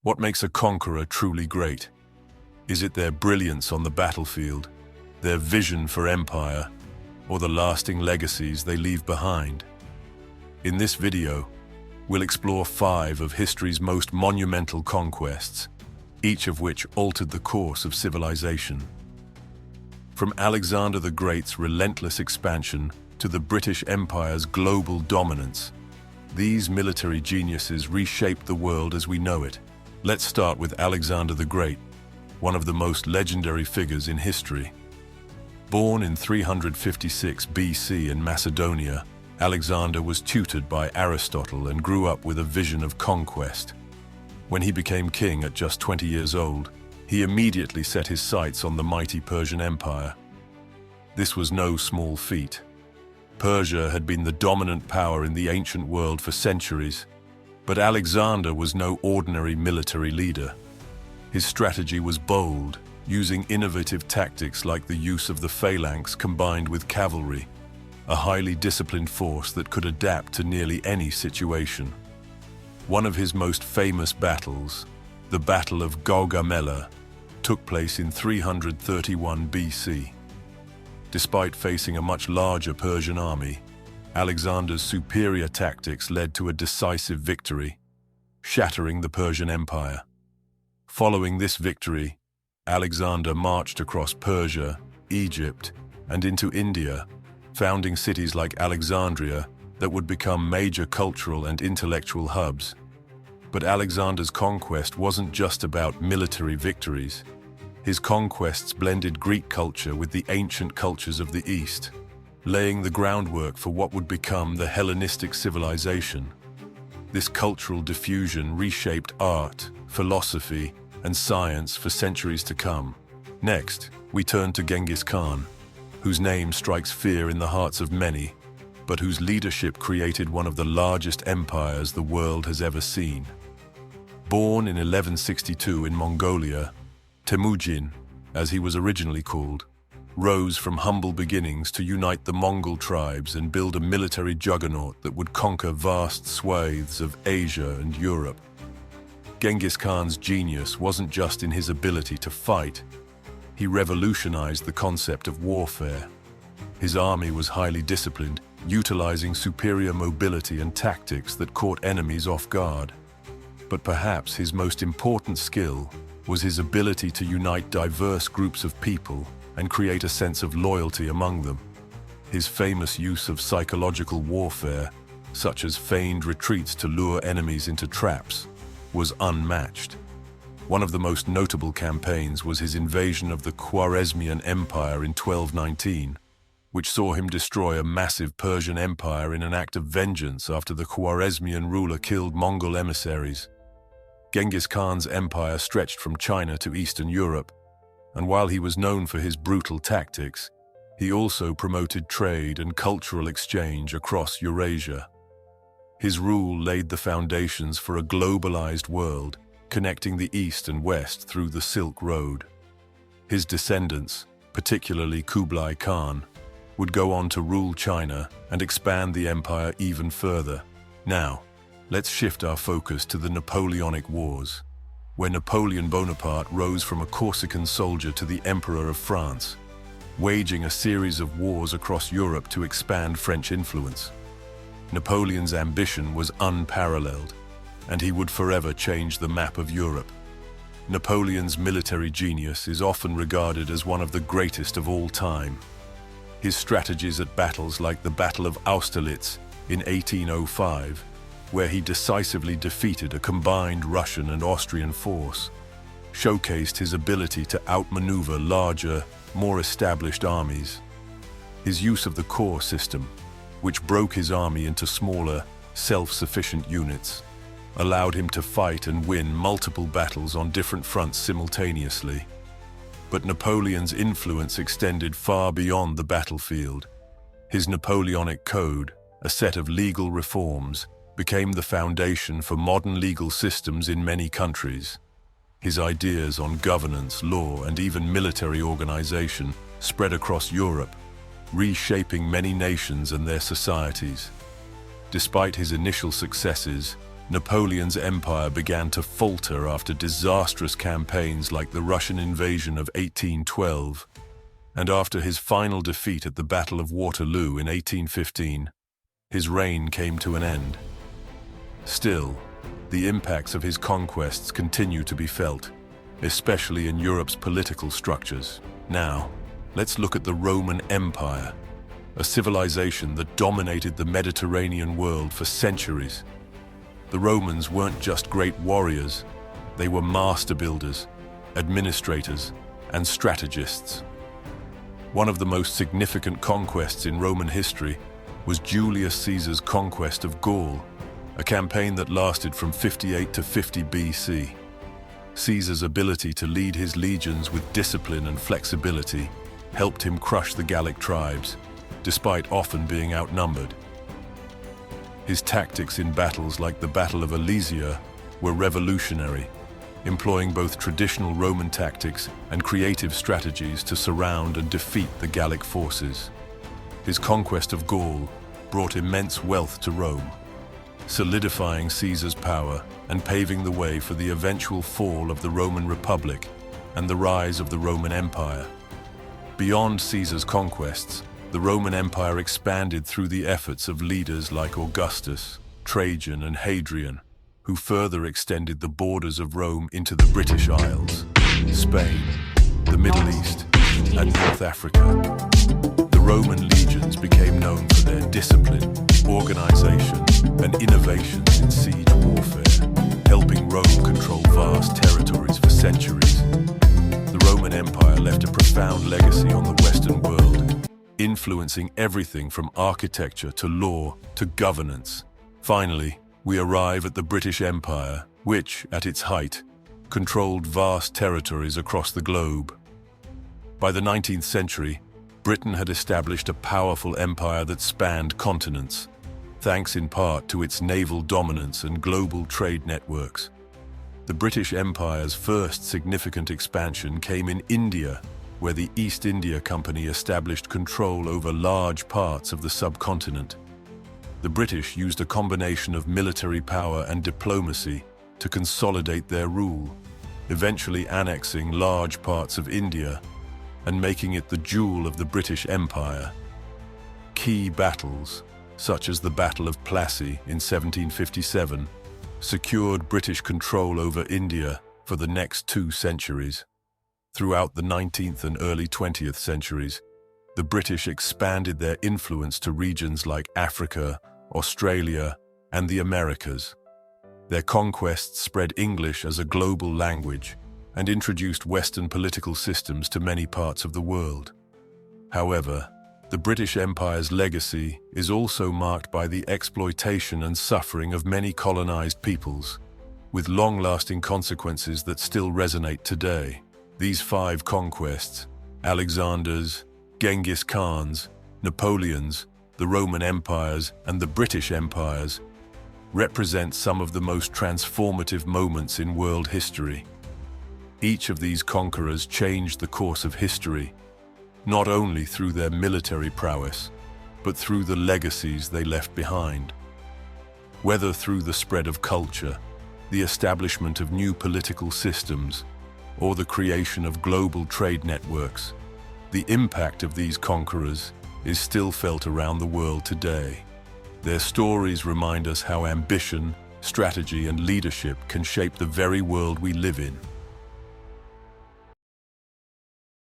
What makes a conqueror truly great? Is it their brilliance on the battlefield, their vision for empire, or the lasting legacies they leave behind? In this video, we'll explore 5 of history's most monumental conquests, each of which altered the course of civilization. From Alexander the Great's relentless expansion to the British Empire's global dominance, these military geniuses reshaped the world as we know it. Let's start with Alexander the Great, one of the most legendary figures in history. Born in 356 BC in Macedonia, Alexander was tutored by Aristotle and grew up with a vision of conquest. When he became king at just 20 years old, he immediately set his sights on the mighty Persian Empire. This was no small feat. Persia had been the dominant power in the ancient world for centuries, but Alexander was no ordinary military leader. His strategy was bold, using innovative tactics like the use of the phalanx combined with cavalry, a highly disciplined force that could adapt to nearly any situation. One of his most famous battles, the Battle of Gaugamela, took place in 331 BC. Despite facing a much larger Persian army, Alexander's superior tactics led to a decisive victory, shattering the Persian Empire. Following this victory, Alexander marched across Persia, Egypt, and into India, founding cities like Alexandria that would become major cultural and intellectual hubs. But Alexander's conquest wasn't just about military victories. His conquests blended Greek culture with the ancient cultures of the East, laying the groundwork for what would become the Hellenistic civilization. This cultural diffusion reshaped art, philosophy, and science for centuries to come. Next, we turn to Genghis Khan, whose name strikes fear in the hearts of many, but whose leadership created one of the largest empires the world has ever seen. Born in 1162 in Mongolia, Temujin, as he was originally called, rose from humble beginnings to unite the Mongol tribes and build a military juggernaut that would conquer vast swathes of Asia and Europe. Genghis Khan's genius wasn't just in his ability to fight. He revolutionized the concept of warfare. His army was highly disciplined, utilizing superior mobility and tactics that caught enemies off guard. But perhaps his most important skill was his ability to unite diverse groups of people and create a sense of loyalty among them. His famous use of psychological warfare, such as feigned retreats to lure enemies into traps, was unmatched. One of the most notable campaigns was his invasion of the Khwarezmian Empire in 1219, which saw him destroy a massive Persian empire in an act of vengeance after the Khwarezmian ruler killed Mongol emissaries. Genghis Khan's empire stretched from China to Eastern Europe, and while he was known for his brutal tactics, he also promoted trade and cultural exchange across Eurasia. His rule laid the foundations for a globalized world, connecting the East and West through the Silk Road. His descendants, particularly Kublai Khan, would go on to rule China and expand the empire even further. Now, let's shift our focus to the Napoleonic Wars, where Napoleon Bonaparte rose from a Corsican soldier to the Emperor of France, waging a series of wars across Europe to expand French influence. Napoleon's ambition was unparalleled, and he would forever change the map of Europe. Napoleon's military genius is often regarded as one of the greatest of all time. His strategies at battles like the Battle of Austerlitz in 1805, where he decisively defeated a combined Russian and Austrian force, showcased his ability to outmaneuver larger, more established armies. His use of the corps system, which broke his army into smaller, self-sufficient units, allowed him to fight and win multiple battles on different fronts simultaneously. But Napoleon's influence extended far beyond the battlefield. His Napoleonic Code, a set of legal reforms, became the foundation for modern legal systems in many countries. His ideas on governance, law, and even military organization spread across Europe, reshaping many nations and their societies. Despite his initial successes, Napoleon's empire began to falter after disastrous campaigns like the Russian invasion of 1812, and after his final defeat at the Battle of Waterloo in 1815, his reign came to an end. Still, the impacts of his conquests continue to be felt, especially in Europe's political structures. Now, let's look at the Roman Empire, a civilization that dominated the Mediterranean world for centuries. The Romans weren't just great warriors, they were master builders, administrators, and strategists. One of the most significant conquests in Roman history was Julius Caesar's conquest of Gaul, a campaign that lasted from 58 to 50 BC. Caesar's ability to lead his legions with discipline and flexibility helped him crush the Gallic tribes, despite often being outnumbered. His tactics in battles like the Battle of Alesia were revolutionary, employing both traditional Roman tactics and creative strategies to surround and defeat the Gallic forces. His conquest of Gaul brought immense wealth to Rome, solidifying Caesar's power and paving the way for the eventual fall of the Roman Republic and the rise of the Roman Empire. Beyond Caesar's conquests, the Roman Empire expanded through the efforts of leaders like Augustus, Trajan, and Hadrian, who further extended the borders of Rome into the British Isles, Spain, the Middle East, and North Africa. The Roman legions became known for their discipline, organization, and innovations in siege warfare, helping Rome control vast territories for centuries. The Roman Empire left a profound legacy on the Western world, influencing everything from architecture to law to governance. Finally, we arrive at the British Empire, which, at its height, controlled vast territories across the globe. By the 19th century, Britain had established a powerful empire that spanned continents, thanks in part to its naval dominance and global trade networks. The British Empire's first significant expansion came in India, where the East India Company established control over large parts of the subcontinent. The British used a combination of military power and diplomacy to consolidate their rule, eventually annexing large parts of India and making it the jewel of the British Empire. Key battles, such as the Battle of Plassey in 1757, secured British control over India for the next 2 centuries. Throughout the 19th and early 20th centuries, the British expanded their influence to regions like Africa, Australia, and the Americas. Their conquests spread English as a global language and introduced Western political systems to many parts of the world. However, the British Empire's legacy is also marked by the exploitation and suffering of many colonized peoples, with long-lasting consequences that still resonate today. These 5 conquests, Alexander's, Genghis Khan's, Napoleon's, the Roman empires, and the British empires, represent some of the most transformative moments in world history. Each of these conquerors changed the course of history, not only through their military prowess, but through the legacies they left behind. Whether through the spread of culture, the establishment of new political systems, or the creation of global trade networks, the impact of these conquerors is still felt around the world today. Their stories remind us how ambition, strategy, and leadership can shape the very world we live in.